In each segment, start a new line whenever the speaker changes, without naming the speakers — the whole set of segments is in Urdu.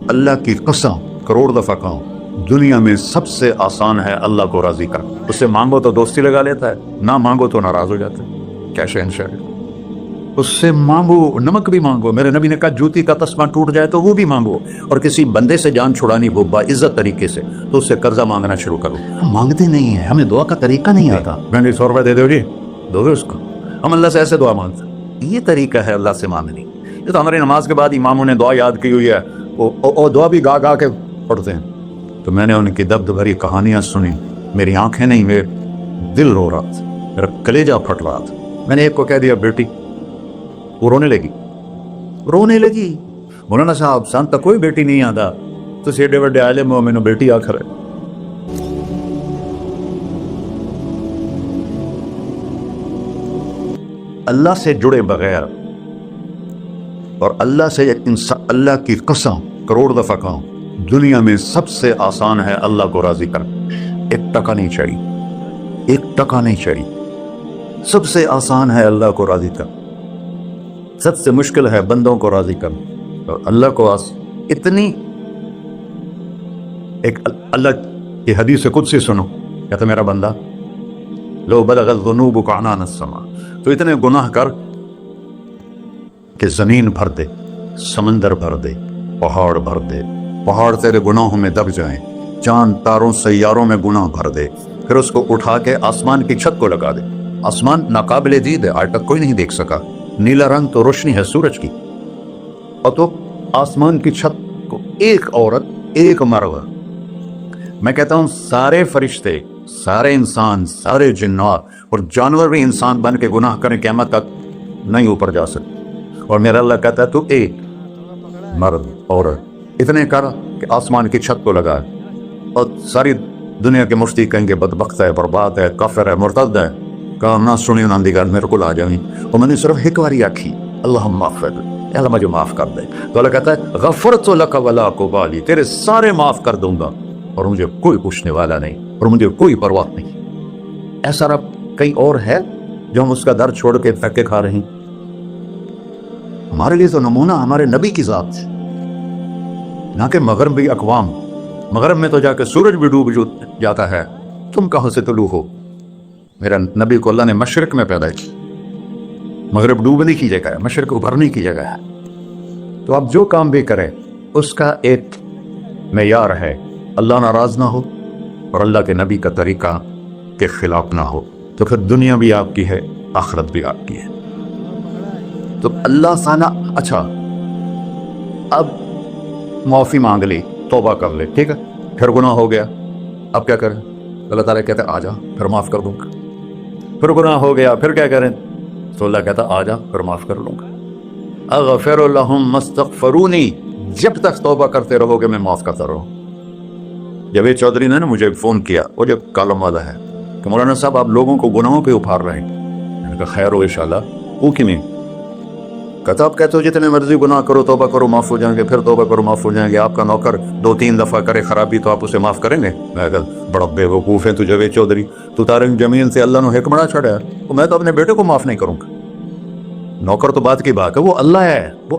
اللہ کی قسم کروڑ دفعہ کہوں، دنیا میں سب سے آسان ہے اللہ کو راضی کرنا۔ اس سے مانگو تو دوستی لگا لیتا ہے، نہ مانگو تو ناراض ہو جاتا ہے۔ کیا شہنشاہ ہے؟ اس سے مانگو، نمک بھی مانگو، میرے نبی نے کہا جوتی کا تسمہ ٹوٹ جائے تو وہ بھی مانگو، اور کسی بندے سے جان چھڑانی ہو باعزت طریقے سے تو اس سے قرضہ مانگنا شروع کرو۔ ہم مانگتے نہیں ہیں، ہمیں دعا کا طریقہ نہیں آتا۔ میں نے 100 روپے دے دو جی، دو گے اس کو؟ ہم اللہ سے ایسے دعا مانگتے ہیں، یہ طریقہ ہے اللہ سے مانگنی۔ یہ تو ہماری نماز کے بعد اماموں نے دعا یاد کی ہوئی ہے، وہ دعا بھی گا گا کے پڑھتے ہیں۔ تو میں نے ان کی دبد بھری کہانیاں سنی، میری آنکھیں نہیں، میرے دل رو رہا تھا، میرا کلیجہ پھٹ رہا تھا۔ میں نے ایک کو کہہ دیا بیٹی، وہ رونے لگی۔ مولانا صاحب سان تک کوئی بیٹی نہیں آتا تو ایڈے وڈے عالم ہو، مینوں بیٹی آخر ہے۔ اللہ سے جڑے بغیر اور اللہ سے اللہ کی قسم کروڑ دفعہ کہوں، دنیا میں سب سے آسان ہے اللہ کو راضی کرنا۔ ایک ٹکا نہیں چڑھی، سب سے آسان ہے اللہ کو راضی کرنا، سب سے مشکل ہے بندوں کو راضی کرنا۔ اور اللہ کو اتنی ایک اللہ کی حدیث قدسی سنو، کہتا میرا بندہ لو بلغت ذنوبک عنان السماء، تو اتنے گناہ کر کہ زمین بھر دے، سمندر بھر دے، پہاڑ بھر دے، پہاڑ تیرے گناہوں میں دب جائیں، چاند تاروں سیاروں میں گناہ بھر دے، پھر اس کو اٹھا کے آسمان کی چھت کو لگا دے۔ آسمان ناقابل دید ہے، آج تک کوئی نہیں دیکھ سکا، نیلا رنگ تو روشنی ہے سورج کی، اور تو آسمان کی چھت کو ایک عورت، ایک مرد، میں کہتا ہوں سارے فرشتے، سارے انسان، سارے جنات اور جانور بھی انسان بن کے گناہ کریں، قیامت تک نہیں اوپر جا سکتے۔ اور میرا اللہ کہتا ہے تو ایک مرد عورت اتنے کر کہ آسمان کی چھت کو لگا، اور ساری دنیا کے مفتی کہیں گے بدبخت ہے، برباد ہے، کافر ہے، مرتد ہے، کہا نہ سنی نہ دیگر میرے کو لا جائیں، اور میں نے صرف ایک باری آکھی اللہم اغفر، اللہ مجھے معاف کر دے، تو اللہ کہتا ہے غفرت لک ولا ابالی، تیرے سارے معاف کر دوں گا اور مجھے کوئی پوچھنے والا نہیں اور مجھے کوئی پرواہ نہیں۔ ایسا رب کئی اور ہے جو ہم اس کا در چھوڑ کے پھینکے کھا رہے ہیں؟ ہمارے لیے تو نمونہ ہمارے نبی کی ذات ہے، نہ کہ مغربی اقوام۔ مغرب میں تو جا کے سورج بھی ڈوب جاتا ہے، تم کہاں سے طلوع ہو؟ میرا نبی کو اللہ نے مشرق میں پیدا کیا، مغرب ڈوبنے کی جگہ ہے، مشرق ابھرنے کی جگہ ہے۔ تو آپ جو کام بھی کریں اس کا ایک معیار ہے، اللہ ناراض نہ ہو اور اللہ کے نبی کا طریقہ کے خلاف نہ ہو، تو پھر دنیا بھی آپ کی ہے، آخرت بھی آپ کی ہے۔ تو اللہ سانا اچھا اب معافی مانگ لی، توبہ کر لے، ٹھیک ہے، پھر گناہ ہو گیا، اب کیا کریں؟ اللہ تعالیٰ کہتا ہے آ جا پھر معاف کر دوں گا۔ پھر گناہ ہو گیا، پھر کیا کریں؟ تو اللہ کہتا آ جا پھر معاف کر لوں گا۔ اغفر لہم مستغفرونی، جب تک توبہ کرتے رہو گے میں معاف کرتا رہوں۔ جاوید چودھری نے مجھے فون کیا، وہ جو کالم والا ہے، کہ مولانا صاحب آپ لوگوں کو گناہوں پہ ابھار رہے ہیں۔ میں نے کہا خیر ہو انشاءاللہ، وہ کی نہیں؟ کہتا آپ کہتے ہو جتنے مرضی گناہ کرو، توبہ کرو معاف ہو جائیں گے، پھر توبہ کرو معاف ہو جائیں گے، آپ کا نوکر 2-3 دفعہ کرے خرابی تو آپ اسے معاف کریں گے؟ میں کہا بڑا بے وقوف ہے تو جاوید چودھری، تو تارنگ زمین سے اللہ نے حکمراں چھڑا ہے، تو میں تو اپنے بیٹے کو معاف نہیں کروں گا۔ نوکر تو بات کی بات ہے، وہ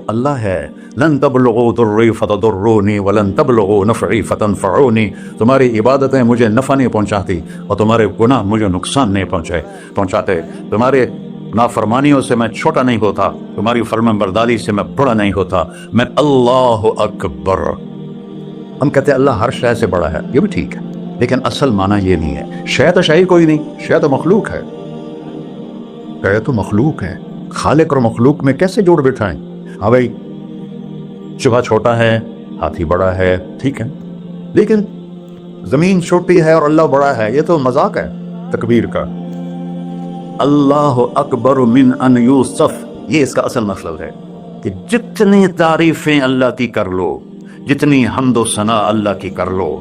اللہ ہے، لن تبلغوا ضری فتضرونی ولن تبلغوا نفعی فتنفعونی، تمہاری عبادتیں مجھے نفع نہیں پہنچاتی اور تمہارے گناہ مجھے نقصان نہیں پہنچاتے، تمہارے نافرمانیوں سے میں چھوٹا نہیں ہوتا، تمہاری فرمان برداری سے میں بڑا نہیں ہوتا، میں اللہ اکبر۔ ہم کہتے ہیں اللہ ہر شے سے بڑا ہے، یہ بھی ٹھیک ہے، لیکن اصل معنی یہ نہیں ہے۔ شے تو شے کوئی نہیں، شے تو مخلوق ہے، شے تو مخلوق ہے، خالق اور مخلوق میں کیسے جوڑ بٹھائیں؟ ہاں بھائی چوہا چھوٹا ہے، ہاتھی بڑا ہے، ٹھیک ہے، لیکن زمین چھوٹی ہے اور اللہ بڑا ہے، یہ تو مذاق ہے تکبیر کا۔ اللہ اکبر من ان یوصف، یہ اس کا اصل مطلب ہے کہ جتنی تعریفیں اللہ کی کر لو، جتنی حمد و ثنا اللہ کی کر لو،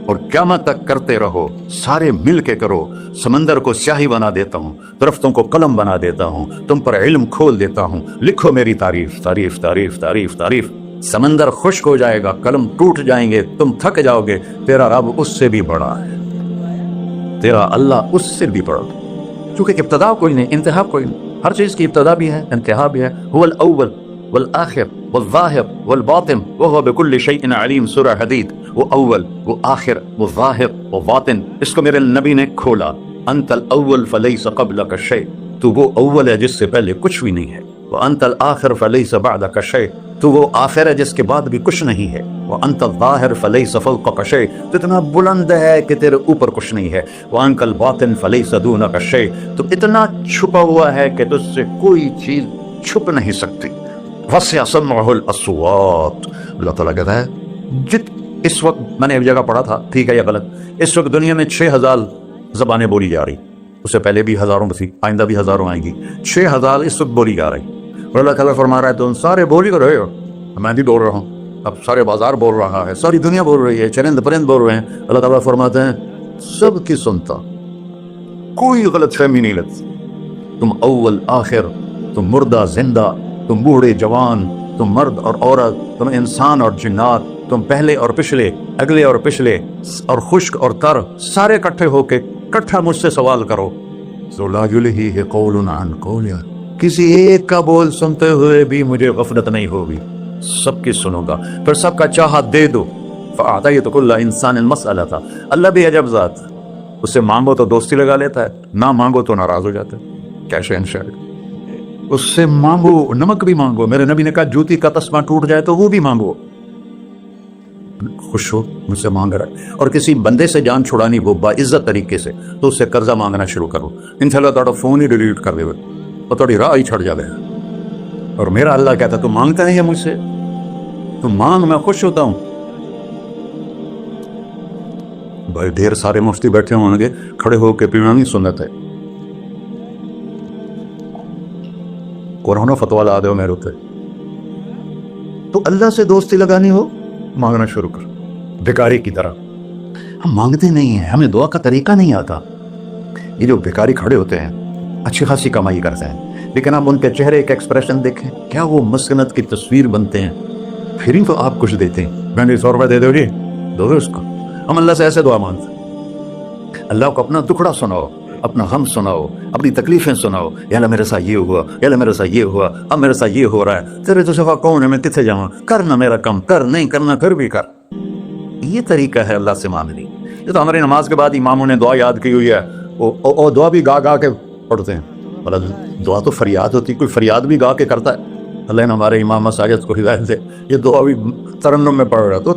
اور قیامت تک کرتے رہو، سارے مل کے کرو۔ سمندر کو سیاہی بنا دیتا ہوں، درختوں کو قلم بنا دیتا ہوں، تم پر علم کھول دیتا ہوں، لکھو میری تعریف، تعریف تعریف تعریف تعریف۔ سمندر خشک ہو جائے گا، قلم ٹوٹ جائیں گے، تم تھک جاؤ گے، تیرا رب اس سے بھی بڑا ہے، تیرا اللہ اس سے بھی بڑا، کیونکہ ابتدا کوئی نہیں، انتہا کوئی نہیں، ہر چیز کی ابتدا بھی ہے، انتہا بھی ہے۔ هو الاول والآخر والظاہر والباطن وهو بكل شيء علیم، سورہ حدید۔ وہ اول، وہ آخر، وہ ظاہر، وہ باطن، اس کو میرے نبی نے کھولا۔ انت الاول فلیس قبلک شیء، تو وہ اول ہے جس سے پہلے کچھ بھی نہیں ہے۔ وانت الآخر فلیس بعدک شیء، تو وہ آخر ہے جس کے بعد بھی کچھ نہیں ہے۔ وانت الظاہر فلیس فوقک شیء، تو اتنا بلند ہے کہ تیرے اوپر کچھ نہیں ہے۔ وانت الباطن فلیس دونک شیء، تو اتنا چھپا ہوا ہے کہ تجھ سے کوئی چیز چھپ نہیں سکتی۔ وسع سمعہ الاصوات، اللہ تعالیٰ کہتا ہے اس وقت میں نے ایک جگہ پڑھا تھا، ٹھیک ہے یا غلط، اس وقت دنیا میں 6000 زبانیں بولی جا رہی، اس سے پہلے بھی ہزاروں تھی، آئندہ بھی ہزاروں آئیں گی، 6000 اس وقت بولی جا رہی۔ اور اللہ تعالیٰ فرما رہا ہے تم سارے بولی کر رہے ہو، میں بھی بول رہا ہوں، اب سارے بازار بول رہا ہے، ساری دنیا بول رہی ہے، چرند پرند بول رہے ہیں۔ اللہ تعالیٰ فرماتے ہیں سب کی سنتا، کوئی غلط فہمی نہیں لگتی۔ تم اول آخر، تم مردہ زندہ، تم بوڑھے جوان، تم مرد اور عورت، تم انسان اور جنات، تم پہلے اور پچھلے، اگلے اور پچھلے، اور خشک اور تر، سارے اکٹھے ہو کے اکٹھا مجھ سے سوال کرو۔ لا یلہیہ قول عن قول، کسی ایک کا بول سنتے ہوئے بھی مجھے غفلت نہیں ہوگی، سب کی سنوں گا، پھر سب کا چاہا دے دو۔ فأعطیت کل انسان مسئلہ، اللہ بھی عجب ذات، اس سے مانگو تو دوستی لگا لیتا ہے، نہ مانگو تو ناراض ہو جاتا ہے۔ کیش اینڈ شیئر، اس سے مانگو، نمک بھی مانگو، میرے نبی نے کہا جوتی کا تسمہ ٹوٹ جائے تو وہ بھی مانگو، خوش ہو مجھ سے مانگ رہا ہے۔ اور کسی بندے سے جان چھڑانی ہو باعزت طریقے سے تو اس سے قرضہ مانگنا شروع کرو، انشاءاللہ تھوڑا فون ہی ڈیلیٹ کر دے اور تھوڑی راہ ہی چھڑ جائے۔ اور میرا اللہ کہتا ہے تو مانگتا نہیں ہے مجھ سے، تو مانگ، میں خوش ہوتا ہوں۔ بھائی ڈھیر سارے مفتی بیٹھے ہوں گے، کھڑے ہو کے پینا نہیں سنت ہے، قرآن فتوا لا دو میرے اتنے، تو اللہ سے دوستی لگانی ہو مانگنا شروع کر، بھکاری کی طرح۔ ہم مانگتے نہیں ہیں، ہمیں دعا کا طریقہ نہیں آتا۔ یہ جو بھکاری کھڑے ہوتے ہیں اچھی خاصی کمائی کرتے ہیں، لیکن آپ ان کے چہرے کا ایکسپریشن دیکھیں، کیا وہ مسکنت کی تصویر بنتے ہیں؟ پھر ہی تو آپ کچھ دیتے ہیں، میں نے 100 روپے دے دو جی، دو دو اس کو۔ ہم اللہ سے ایسے دعا مانگتے ہیں، اللہ کو اپنا دکھڑا سناؤ، اپنا غم سناؤ، اپنی تکلیفیں سناؤ، یا اللہ میرے ساتھ یہ ہوا، یا اللہ میرے ساتھ یہ ہوا، اب میرے ساتھ یہ ہو رہا ہے، تیرے تو صفا کون ہے، میں کتنے جاؤں، کرنا میرا کم، کر نہیں کرنا پھر بھی کر۔ یہ طریقہ ہے اللہ سے مانگنی۔ یہ تو ہماری نماز کے بعد اماموں نے دعا یاد کی ہوئی ہے، وہ دعا بھی گا گا کے پڑھتے ہیں، اور دعا تو فریاد ہوتی، کوئی فریاد بھی گا کے کرتا ہے۔ اللہ نے ہمارے امام ساجد کو ہدایت دے، یہ دعا بھی ترنم میں پڑھ رہا، تو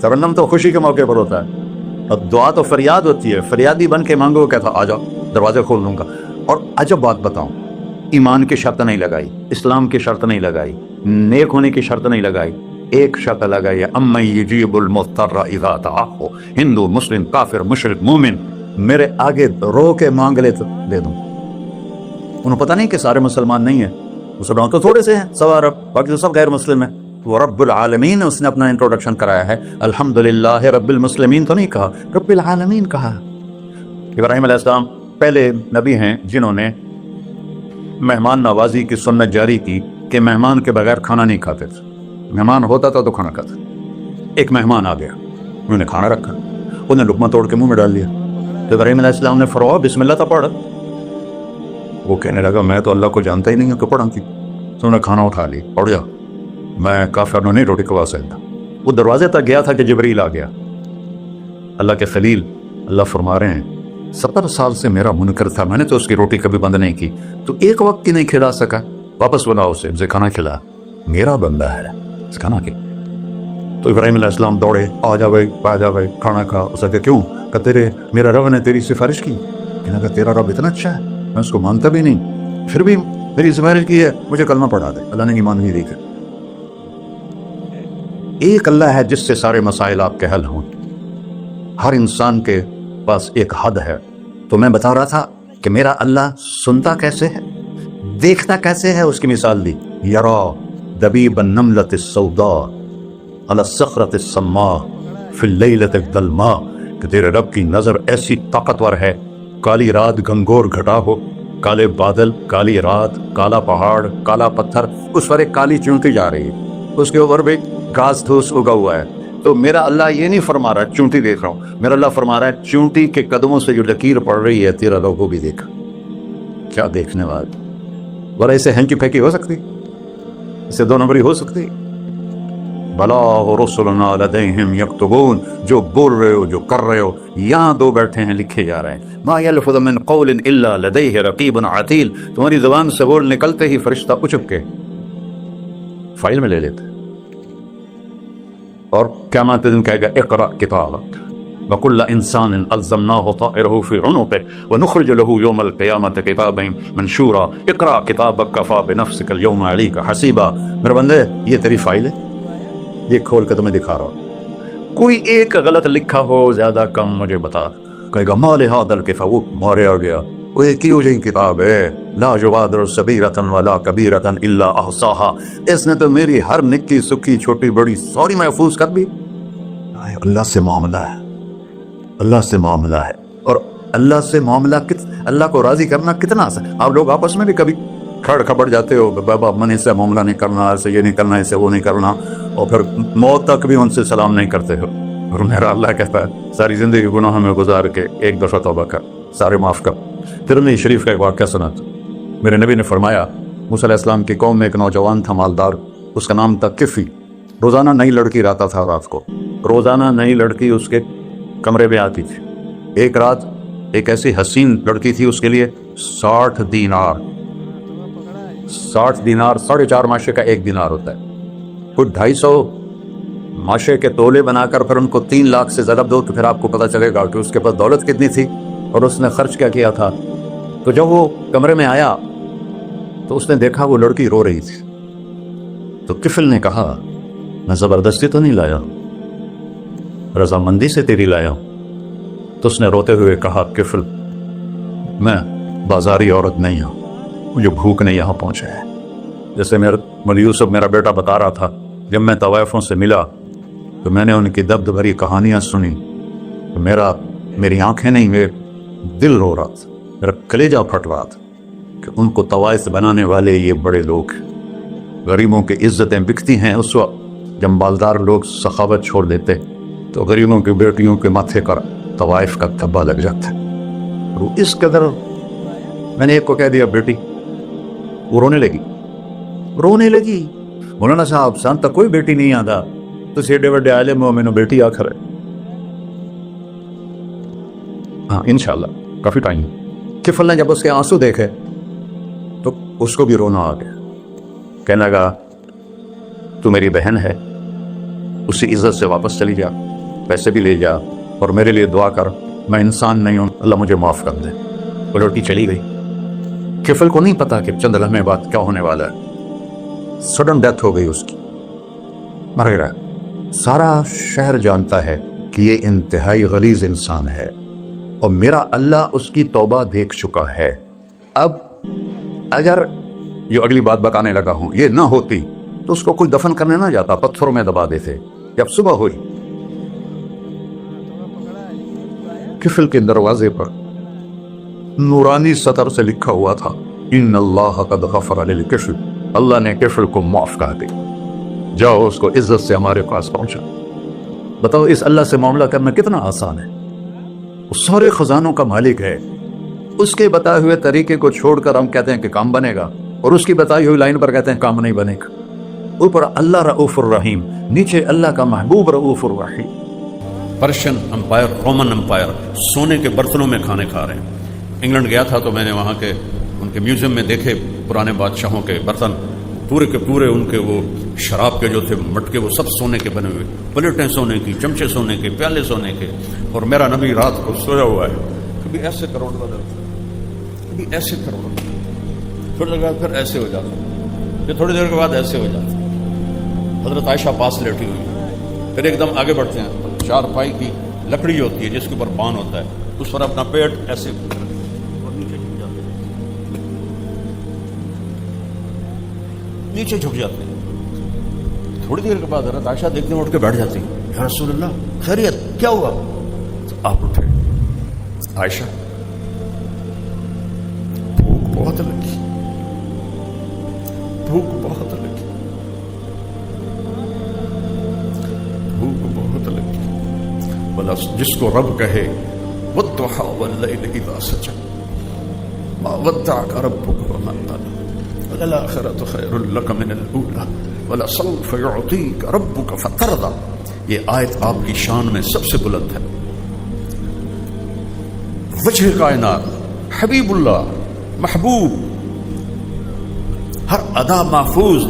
ترنم تو خوشی کے موقع پر ہوتا ہے، اب دعا تو فریاد ہوتی ہے، فریادی بن کے مانگو، کہتا آ جاؤ دروازے کھول دوں گا۔ اور عجب بات بتاؤں، ایمان کی شرط نہیں لگائی، اسلام کی شرط نہیں لگائی، نیک ہونے کی شرط نہیں لگائی، ایک شرط لگائی ہے، امن یجیب المضطر اذا دعاہ، ہندو مسلم کافر مشرک مومن میرے آگے رو کے مانگ لے تو دے دوں۔ انہوں پتہ نہیں کہ سارے مسلمان نہیں ہیں، مسلمان تو تھوڑے سے ہیں، 100 ارب، باقی تو سب غیر مسلم ہیں۔ وہ رب العالمین اس نے اپنا انٹروڈکشن کرایا ہے، الحمدللہ رب المسلمین تو نہیں کہا، رب العالمین کہا۔ ابراہیم علیہ السلام پہلے نبی ہیں جنہوں نے مہمان نوازی کی سنت جاری کی کہ مہمان کے بغیر کھانا نہیں کھاتے تھے، مہمان ہوتا تھا تو کھانا کھاتے۔ ایک مہمان آ گیا، انہوں نے کھانا رکھا، انہوں نے لقمہ توڑ کے منہ میں ڈال لیا، تو ابراہیم علیہ السلام نے فرمایا بسم اللہ تو پڑھ۔ وہ کہنے لگا میں تو اللہ کو جانتا ہی نہیں ہوں کہ پڑھا کی، تو انہوں نے کھانا اٹھا لی، پڑھ جا، میں کافر نہیں روٹی کھوا سکتا۔ وہ دروازے تک گیا تھا کہ جبریل آ گیا، اللہ کے خلیل، اللہ فرما رہے ہیں 70 سال سے میرا منکر تھا، میں نے تو اس کی روٹی کبھی بند نہیں کی، تو ایک وقت کی نہیں کھلا سکا، واپس بلاؤ اسے کھانا کھلا، میرا بندہ ہے کھانا کی۔ تو ابراہیم علیہ السلام دوڑے، آ جا بھائی، آ جا بھائی، کھانا کھا۔ اس نے کہا کیوں؟ کہ تیرے میرا رب نے تیری سفارش کی۔ کہنے لگا تیرا رب اتنا اچھا ہے، میں اس کو مانتا بھی نہیں، پھر بھی میری سفارش کی ہے، مجھے کلمہ پڑھا دے۔ اللہ نے ایمان نہیں دیکھا۔ ایک اللہ ہے جس سے سارے مسائل آپ کے حل ہوں۔ ہر انسان کے پاس ایک حد ہے، تو میں بتا رہا تھا کہ میرا اللہ سنتا کیسے ہے، دیکھتا کیسے ہے، اس کی مثال دی، یرا دبیب النملۃ السوداء علی الصخرۃ الصماء فی اللیلۃ الظلماء، کہ تیرے رب کی نظر ایسی طاقتور ہے، کالی رات گھنگور گھٹا ہو، کالے بادل، کالی رات، کالا پہاڑ، کالا پتھر، اس پر ایک کالی چونٹی جا رہی ہے، اس کے اوپر بھی گھاس دھوس اگا ہوا ہے۔ تو میرا اللہ یہ نہیں فرما رہا چونٹی دیکھ رہا ہوں، میرا اللہ فرما رہا ہے چونٹی کے قدموں سے جو لکیر پڑ رہی ہے تیرا رب کو بھی دیکھا۔ کیا دیکھنے والا، ورا اسے ہینکی پھینکی ہو سکتی؟ اسے دو نمبری ہو سکتی؟ بلا رسلنا لدیہم یکتبون، جو بول رہے ہو جو کر رہے ہو یہاں دو بیٹھے ہیں لکھے جا رہے ہیں. ما یلفظ من قول الا لدیہ رقیب عتید، تمہاری زبان سے بول نکلتے ہی فرشتہ اچک کے فائل میں لے لیتے. اور قیامت دن کہے گا اقرأ کتابک وکل انسان الزمناه طائره في عنقه ونخرج له يوم القیامت کتابا منشورا اقرأ کتابک کفی بنفسک اليوم علیک حسیبا. میرے بندے یہ تیری فائل ہے، یہ کھول کے تمہیں دکھا رہا ہوں. کوئی ایک غلط لکھا ہو زیادہ کم مجھے بتا. کہے گا ما لهذا الكتاب، وہ مارے آ گیا، وہ ایک ہی ہو جائیں کتاب ہے، لا یغادر صغیرۃ ولا کبیرۃ الا احصاها، اس نے تو میری ہر نکی سکھی چھوٹی بڑی ساری محفوظ کر دی. اللہ سے معاملہ ہے، اللہ سے معاملہ ہے. اور اللہ سے معاملہ اللہ کو راضی کرنا کتنا آسان. آپ لوگ آپس میں بھی کبھی کھڑ کھپڑ جاتے ہو، بابا من اس سے معاملہ نہیں کرنا، ایسے یہ نہیں کرنا، ایسے وہ نہیں کرنا، اور پھر موت تک بھی ان سے سلام نہیں کرتے ہو. اور میرا اللہ کہتا ہے ساری زندگی گناہوں میں گزار کے ایک دفعہ توبہ کر، سارے معاف کر. ترمذی شریف کا ایک واقعہ سنا تھا. میرے نبی نے فرمایا موسیٰ علیہ السلام کی قوم میں ایک نوجوان تھا مالدار، اس کا نام تھا کفی. روزانہ نئی لڑکی آتا تھا، رات کو روزانہ نئی لڑکی اس کے کمرے میں آتی تھی. ایک رات ایک ایسی حسین لڑکی تھی، اس کے لیے 60 دینار 4.5 ماشے کا 1 دینار ہوتا ہے، کوئی 250 ماشے کے تولے بنا کر پھر ان کو 3 لاکھ سے ضرب دو تو پھر آپ کو پتہ چلے گا کہ اس کے پاس دولت کتنی تھی اور اس نے خرچ کیا کیا تھا. تو جب وہ کمرے میں آیا تو اس نے دیکھا وہ لڑکی رو رہی تھی. تو کفل نے کہا میں زبردستی تو نہیں لایا، رضامندی سے تیری لایا ہوں. تو اس نے روتے ہوئے کہا کفل میں بازاری عورت نہیں ہوں، مجھے بھوک نے یہاں پہنچا ہے. جیسے مولوی یوسف میرا بیٹا بتا رہا تھا، جب میں طوائفوں سے ملا تو میں نے ان کی دبد بھری کہانیاں سنی تو میری آنکھیں نہیں، میرے دل رو رہا تھا، میرا کلیجہ پھٹ رہا تھا کہ ان کو طوائف بنانے والے یہ بڑے لوگ. غریبوں کی عزتیں بکتی ہیں اس وقت جب مالدار لوگ سخاوت چھوڑ دیتے تو غریبوں کی بیٹیوں کے ماتھے پر طوائف کا دھبا لگ جاتا ہے. وہ اس قدر میں نے ایک کو کہہ دیا بیٹی، وہ رونے لگی. مولانا صاحب سان تک کوئی بیٹی نہیں آتا تو ایڈے وڈے عالم ہو، مینوں بیٹی آخر ہے. ہاں انشاءاللہ کافی ٹائم. کفل نے جب اس کے آنسو دیکھے تو اس کو بھی رونا آ گیا. کہنے لگا تو میری بہن ہے، اسی عزت سے واپس چلی جا، پیسے بھی لے جا اور میرے لیے دعا کر، میں انسان نہیں ہوں، اللہ مجھے معاف کر دے. وہ لڑکی چلی گئی. کفل کو نہیں پتا کہ چند لمحے بعد کیا ہونے والا ہے. سڈن ڈیتھ ہو گئی اس کی، مر گیا. سارا شہر جانتا ہے کہ یہ انتہائی غلیظ انسان ہے اور میرا اللہ اس کی توبہ دیکھ چکا ہے. اب اگر یہ اگلی بات بتانے لگا ہوں یہ نہ ہوتی تو اس کو کوئی دفن کرنے نہ جاتا، پتھروں میں دبا دیتے. جب صبح ہوئی کفل کے دروازے پر نورانی سطر سے لکھا ہوا تھا ان اللہ قد غفر للکفل، اللہ نے کفل کو معاف کر دی، جاؤ اس کو عزت سے ہمارے پاس پہنچا. بتاؤ اس اللہ سے معاملہ کرنا کتنا آسان ہے. وہ سارے خزانوں کا مالک ہے. اس کے بتائے ہوئے طریقے کو چھوڑ کر ہم کہتے ہیں کہ کام بنے گا، اور اس کی بتائی ہوئی لائن پر کہتے ہیں کام نہیں بنے گا. اوپر اللہ رؤوف الرحیم، نیچے اللہ کا محبوب رؤوف الرحیم.
پرشین امپائر، رومن امپائر سونے کے برتنوں میں کھانے کھا رہے ہیں. انگلینڈ گیا تھا تو میں نے وہاں کے ان کے میوزیم میں دیکھے پرانے بادشاہوں کے برتن، پورے کے پورے ان کے وہ شراب کے جو تھے مٹکے وہ سب سونے کے بنے ہوئے، پلیٹیں سونے کی، چمچے سونے کے، پیالے سونے کے. اور میرا نبی رات کو سویا ہوا ہے، کبھی ایسے کروڑ بدلتا، کبھی ایسے کروڑ، تھوڑی دیر بعد پھر ایسے ہو جاتا، پھر تھوڑی دیر کے بعد ایسے ہو جاتا. حضرت عائشہ پاس لیٹی ہوئی، پھر ایک دم آگے بڑھتے ہیں. 4 پائی کی لکڑی ہوتی ہے جس کے اوپر بان ہوتا ہے، اس پر اپنا پیٹ ایسے نیچے جھک جاتے ہیں. تھوڑی دیر کے بعد حضرت عائشہ دیکھتے ہیں اٹھ کے بیٹھ جاتی ہیں. یا رسول اللہ خیریت، کیا ہوا؟ تو آپ اٹھے. عائشہ بھوک بہت لگی، بھوک بہت لگی، بھوک بہت لگی. بلا جس کو رب کہے والضحى واللیل اذا سجى ما ودعك ربك وما قلى وَلَلْآخِرَةُ خَيْرٌ لَكَ مِنَ الْأُولَى وَلَسَوْفَ يُعْطِيكَ رَبُّكَ فَتَرْضَىٰ. یہ آیت آپ کی شان میں سب سے بلند ہے. وجہ کائنات، حبیب اللہ، محبوب، ہر ادا محفوظ،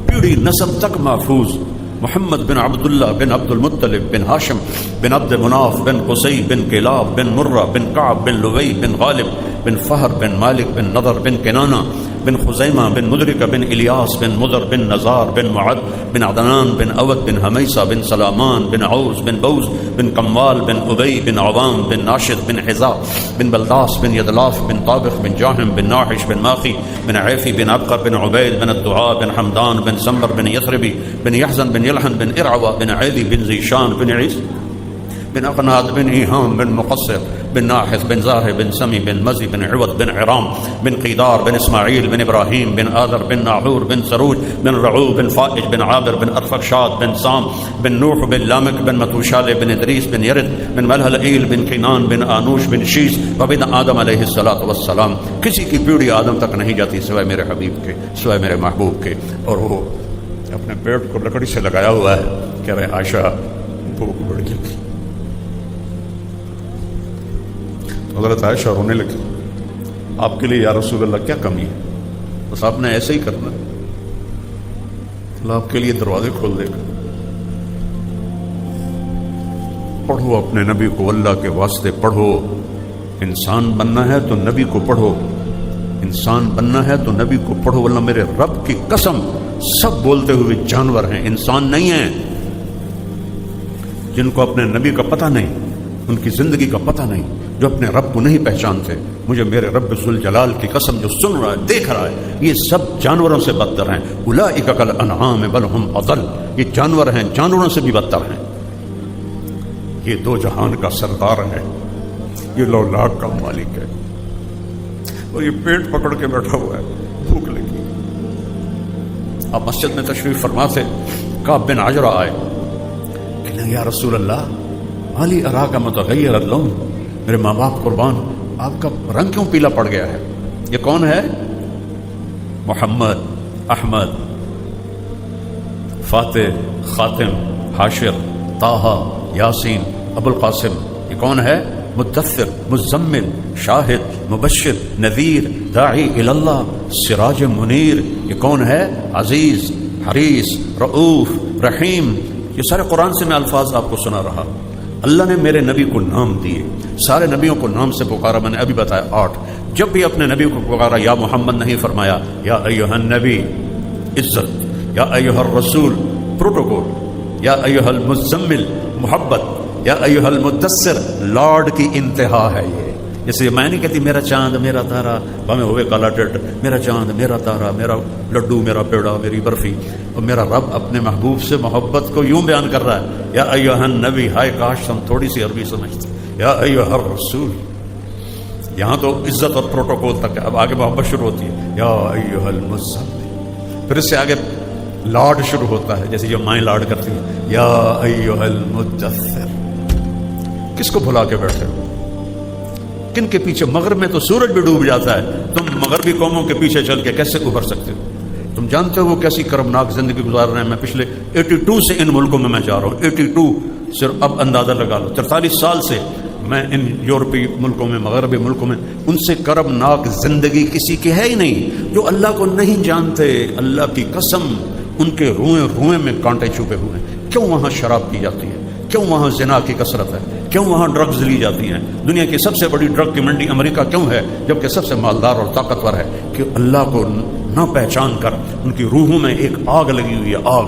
پیڑھی نسب تک محفوظ. محمد بن عبداللہ بن عبد المطلب بن ہاشم بن عبد مناف بن قصی بن کلاب بن مرہ بن کعب بن لوی بن غالب بن فہر بن مالک بن نضر بن کنانہ بن خزیمہ بن مدرکہ بن الیاس بن مدر بن نزار بن معد بن عدنان بن اود بن حمیسہ بن سلامان بن عوز بن بوز بن کموال بن ابی بن عوام بن ناشد بن حذاء بن بلداس بن یدلاف بن طابخ بن جاہم بن ناحش بن ماخی بن عیفی بن عبقر بن عبید بن الدعاء بن حمدان بن سمر بن یثربی بن یحزن بن یلحن بن ارعوہ بن عیدی بن ذیشان بن عیس بن اقناد بن ایہام بن مقصر بن ناحث بن زاہر بن سمی بن مزی بن عوض بن عرام بن قیدار بن اسماعیل بن ابراہیم بن آذر بن ناحور بن سروج بن رعو بن فائج بن عابر بن ارفقشاد بن سام بن نوح بن لامک بن متوشال بن ادریس بن یرد بن ملحلئیل بن کینان بن آنوش بن شیس وبن آدم علیہ السلام. کسی کی پیڑھی آدم تک نہیں جاتی سوائے میرے حبیب کے، سوائے میرے محبوب کے. اور وہ اپنے پیٹ کو لکڑی سے لگایا ہوا ہے کہ رہے عائشہ بھوک بڑھ گئی. حضرت عائشہ رونے لگی. آپ کے لیے یا رسول اللہ کیا کمی ہے؟ بس آپ نے ایسے ہی کرنا، اللہ آپ کے لیے دروازے کھول دے گا. پڑھو اپنے نبی کو، اللہ کے واسطے پڑھو. انسان بننا ہے تو نبی کو پڑھو، انسان بننا ہے تو نبی کو پڑھو. اللہ میرے رب کی قسم سب بولتے ہوئے جانور ہیں، انسان نہیں ہیں. جن کو اپنے نبی کا پتہ نہیں، ان کی زندگی کا پتہ نہیں، جو اپنے رب کو نہیں پہچانتے، مجھے میرے رب ذوالجلال کی قسم جو سن رہا ہے، دیکھ رہا ہے، یہ سب جانوروں سے بدتر ہیں. اولئک کالانعام بل هم اضل. یہ جانور ہیں، جانوروں سے بھی بدتر ہیں. یہ دو جہان کا سردار ہے، یہ لولاک کا مالک ہے، اور یہ پیٹ پکڑ کے بیٹھا ہوا ہے، بھوک لگی. آپ مسجد میں تشریف فرما تھے، کعب بن عجرہ آئے کہ یا رسول اللہ مالی اراک متغیر اللون، میرے ماں باپ قربان، آپ کا رنگ کیوں پیلا پڑ گیا ہے؟ یہ کون ہے؟ محمد، احمد، فاتح، خاتم، حاشر، طٰہٰ، یاسین، ابو القاسم. یہ کون ہے؟ مدثر، مزمل، شاہد، مبشر، نذیر، داعی الی اللہ، سراج منیر. یہ کون ہے؟ عزیز، حریص، رؤوف، رحیم. یہ سارے قرآن سے میں الفاظ آپ کو سنا رہا. اللہ نے میرے نبی کو نام دیے، سارے نبیوں کو نام سے پکارا. میں نے ابھی بتایا 8. جب بھی اپنے نبی کو پکارا یا محمد نہیں فرمایا. یا ایھا النبی عزت، یا ایھا الرسول پروٹوکول، یا ایھا المزمل محبت، یا ایھا المدثر لارڈ کی انتہا ہے. یہ جیسے میں نہیں کہتی میرا چاند میرا تارا بامے ہوئے کالا ٹٹ، میرا چاند میرا تارا، میرا لڈو میرا پیڑا میری برفی. اور میرا رب اپنے محبوب سے محبت کو یوں بیان کر رہا ہے، یا ایھا النبی. ہائے کاش ہم تھوڑی سی عربی سمجھتے. یا ایھا الرسول، یہاں تو عزت اور پروٹوکول تک ہے، اب آگے محبت شروع ہوتی ہے. یا ایھا المزمل، پھر اس سے آگے لاڈ شروع ہوتا ہے، جیسے جو مائیں لاڈ کرتی ہیں. یا ایھا المدثر. کس کو بھلا کے بیٹھے ہو؟ کن کے پیچھے؟ مغرب میں تو سورج بھی ڈوب جاتا ہے، تم مغربی قوموں کے پیچھے چل کے کیسے ابھر سکتے ہو؟ تم جانتے ہو وہ کیسی کرمناک زندگی گزار رہے ہیں. میں پچھلے 82 سے ان ملکوں میں جا رہا ہوں. 82 صرف اب اندازہ لگا لو. 43 سال سے میں ان یورپی ملکوں میں، مغربی ملکوں میں. ان سے کرمناک زندگی کسی کی ہے ہی نہیں. جو اللہ کو نہیں جانتے، اللہ کی قسم ان کے روئیں میں کانٹے چھپے ہوئے ہیں. کیوں وہاں شراب پی جاتی ہے؟ کیوں وہاں زنا کی کثرت ہے؟ کیوں وہاں ڈرگز لی جاتی ہیں؟ دنیا کی سب سے بڑی ڈرگ کی منڈی امریکہ کیوں ہے جبکہ سب سے مالدار اور طاقتور ہے؟ کہ اللہ کو نہ پہچان کر ان کی روحوں میں ایک آگ لگی ہوئی ہے، آگ.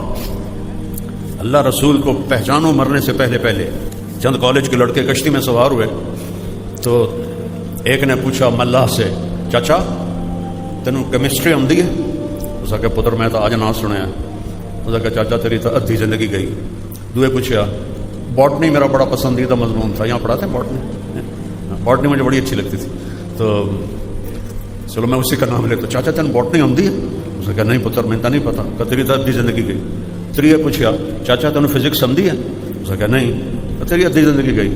اللہ رسول کو پہچانو مرنے سے پہلے پہلے. چند کالج کے لڑکے کشتی میں سوار ہوئے تو ایک نے پوچھا ملاح سے، چاچا تینوں کیمسٹری آندی ہے؟ اس کہ پتر میں تو آج نہ سنیا. اس کہ چاچا تیری تو ادھی زندگی گئی. دوے پوچھا باٹنی میرا بڑا پسندیدہ مضمون تھا، یہاں پڑھاتے ہیں باٹنی مجھے بڑی اچھی لگتی تھی. تو چلو میں اسی کا نام لے. تو چاچا تین باٹنی آندی ہے؟ اس نے کہا نہیں پتر میں تو نہیں پتا. کہ تیری تو ادھی زندگی گئی. تریے پوچھا چاچا تین فزکس آندی ہے؟ اس نے کہا نہیں. تیری ادھی زندگی گئی.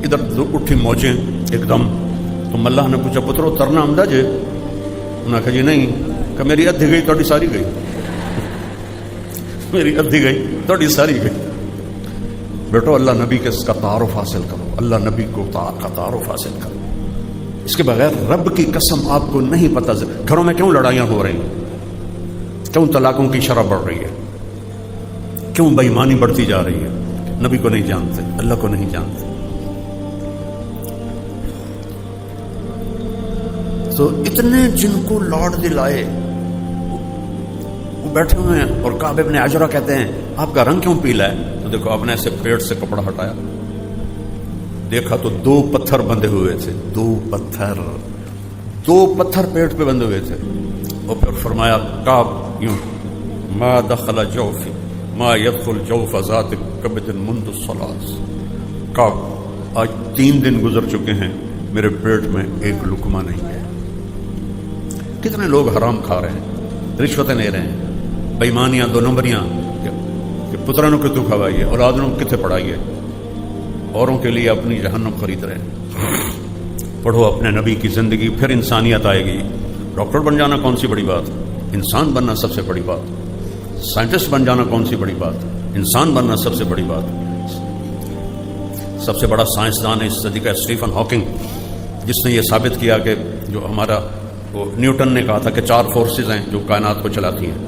ادھر اٹھی موجیں ایک دم. تو ملاح نے پوچھا پترو ترنا آمدہ جے؟ انہوں نے کہا جی نہیں. کہ میری ادھی گئی تھوڑی ساری گئی، میری ادھی گئی تھوڑی ساری گئی۔ بیٹو اللہ نبی کے اس کا تعارف حاصل کرو، اللہ نبی کو کا تعارف حاصل کرو، اس کے بغیر رب کی قسم آپ کو نہیں پتہ گھروں میں کیوں لڑائیاں ہو رہی ہیں، کیوں طلاقوں کی شرح بڑھ رہی ہے، کیوں بے ایمانی بڑھتی جا رہی ہے، نبی کو نہیں جانتے، اللہ کو نہیں جانتے۔ تو اتنے جن کو لوٹ دلائے وہ بیٹھے ہوئے ہیں، اور کعب ابن عجرہ کہتے ہیں آپ کا رنگ کیوں پیلا ہے؟ تو دیکھو آپ نے ایسے پیٹ سے کپڑا ہٹایا، دیکھا تو 2 پتھر بندھے ہوئے تھے، 2 پتھر پیٹ پہ بندھے ہوئے تھے، اور پھر فرمایا کعب یوں ما دخل جوفی ما يدخل جوف ذات کبد منذ الصلاة، کعب آج 3 دن گزر چکے ہیں میرے پیٹ میں ایک لقمہ نہیں ہے۔ کتنے لوگ حرام کھا رہے ہیں، رشوتیں لے رہے ہیں، بے ایمانیاں 2 نمبریاں، کہ پترانوں کو تو کھوائیے، اولادوں کو کتنے پڑھائیے، اوروں کے لیے اپنی جہنم خرید رہے ہیں۔ پڑھو اپنے نبی کی زندگی، پھر انسانیت آئے گی۔ ڈاکٹر بن جانا کون سی بڑی بات، انسان بننا سب سے بڑی بات۔ سائنٹسٹ بن جانا کون سی بڑی بات، انسان بننا سب سے بڑی بات۔ سب سے بڑا سائنسدان اس صدی کا اسٹیفن ہاکنگ، جس نے یہ ثابت کیا کہ جو ہمارا وہ نیوٹن نے کہا تھا کہ 4 فورسز ہیں جو کائنات کو چلاتی ہیں،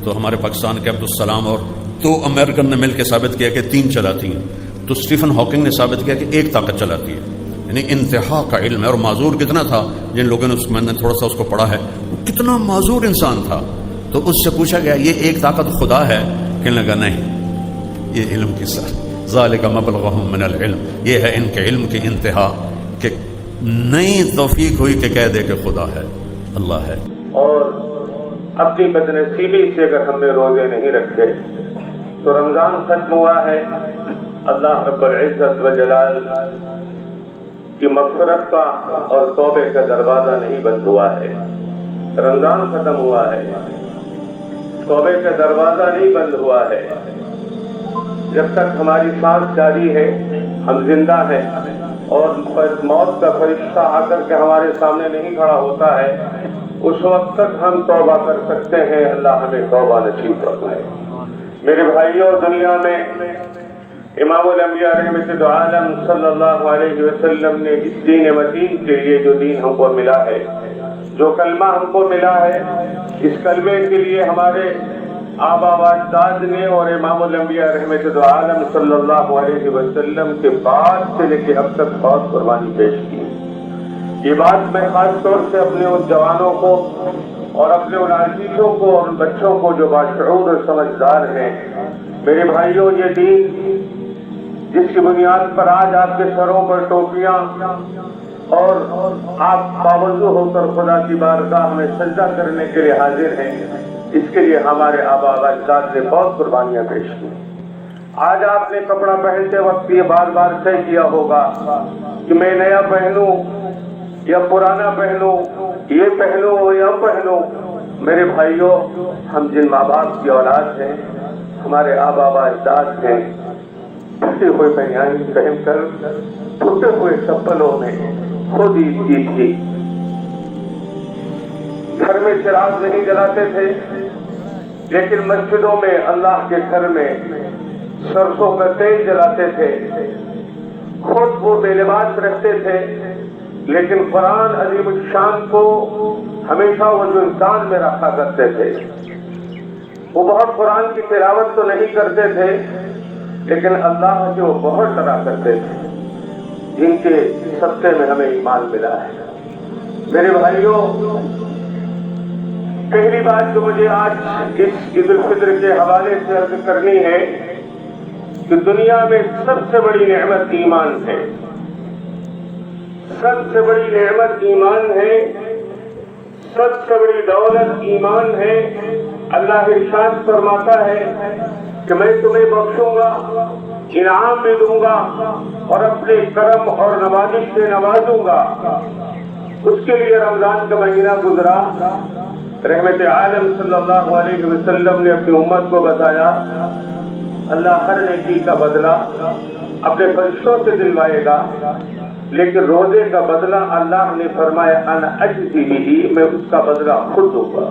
تو ہمارے پاکستان کے عبدالسلام اور 2 امریکن نے مل کے ثابت کیا کہ 3 چلاتی ہیں، تو اسٹیفن ہاکنگ نے ثابت کیا کہ 1 طاقت چلاتی ہے۔ یعنی انتہا کا علم ہے، اور معذور کتنا تھا، جن لوگوں نے میں نے تھوڑا سا اس کو پڑھا ہے، وہ کتنا معذور انسان تھا۔ تو اس سے پوچھا گیا یہ 1 طاقت خدا ہے؟ کہنے لگا نہیں، یہ علم کی سر ذالک مبلغہم من العلم، یہ ہے ان کے علم کی انتہا، کہ نئی توفیق ہوئی کہ کہہ دے کہ خدا ہے، اللہ ہے۔
اور اپنی بد نصیبی سے اگر ہم نے روزے نہیں رکھے تو رمضان ختم ہوا ہے، اللہ رب العزت و جلال کی مغفرت کا اور توبے کا دروازہ نہیں بند ہوا ہے۔ رمضان ختم ہوا ہے، توبے کا دروازہ نہیں بند ہوا ہے۔ جب تک ہماری سانس جاری ہے، ہم زندہ ہیں، اور موت کا فرشتہ آ کر کے ہمارے سامنے نہیں کھڑا ہوتا ہے، اس وقت تک ہم توبہ کر سکتے ہیں۔ اللہ ہمیں توبہ نصیب فرمائے۔ میرے بھائیوں، دنیا میں امام الانبیاء رحمۃ عالم صلی اللہ علیہ وسلم نے اس دین متین کے لیے جو دین ہم کو ملا ہے، جو کلمہ ہم کو ملا ہے، اس کلمے کے لیے ہمارے آبا و اجداد نے اور امام الانبیاء رحمۃ عالم صلی اللہ علیہ وسلم کے بعد سے لے کے اب تک بہت قربانی پیش کی۔ یہ بات میں خاص طور سے اپنے ان جوانوں کو اور اپنے ان عزیزوں کو اور ان بچوں کو جو باشعور اور سمجھدار ہیں، میرے بھائیوں، یہ دین جس کی بنیاد پر آج آپ کے سروں پر ٹوپیاں اور آپ باوضو ہو کر خدا کی بارگاہ میں سجدہ کرنے کے لیے حاضر ہیں، اس کے لیے ہمارے آبا و اجداد نے بہت قربانیاں پیش کی۔ آج آپ نے کپڑا پہنتے وقت یہ بار بار طے کیا ہوگا کہ میں نیا پہنوں یا پرانا پہنوں، یہ پہنوں یا پہنوں۔ میرے بھائیوں، ہم جن ماں باپ کی اولاد ہیں، ہمارے آبا و اجداد ہیں، پھٹے ہوئے بنیان پہن کر ٹوٹے ہوئے چپلوں میں خود عید کی تھی۔ گھر میں چراغ نہیں جلاتے تھے، لیکن مسجدوں میں اللہ کے گھر میں سرسوں کا تیل جلاتے تھے۔ خود وہ بے لباس رکھتے تھے، لیکن قرآن عظیم الشان کو ہمیشہ وہ جو انسان میں رکھا کرتے تھے۔ وہ بہت قرآن کی تلاوت تو نہیں کرتے تھے، لیکن اللہ سے وہ بہت ڈرا کرتے تھے، جن کے صدقے میں ہمیں ایمان ملا ہے۔ میرے بھائیوں، پہلی بات جو مجھے آج اس عید الفطر کے حوالے سے عرض کرنی ہے کہ دنیا میں سب سے بڑی نعمت ایمان ہے، سب سے بڑی نعمت ایمان ہے، سب سے بڑی دولت ایمان ہے۔ اللہ ارشاد فرماتا ہے کہ میں تمہیں بخشوں گا، انعام میں دوں گا اور اپنے کرم اور نوازش سے نوازوں گا۔ اس کے لیے رمضان کا مہینہ گزرا، رحمت عالم صلی اللہ علیہ وسلم نے اپنی امت کو بتایا اللہ ہر نیکی کا بدلہ اپنے فرشتوں سے دلوائے گا، لیکن روزے کا بدلہ اللہ نے فرمایا انا اجزی بہ، میں اس کا بدلہ خود دوں گا۔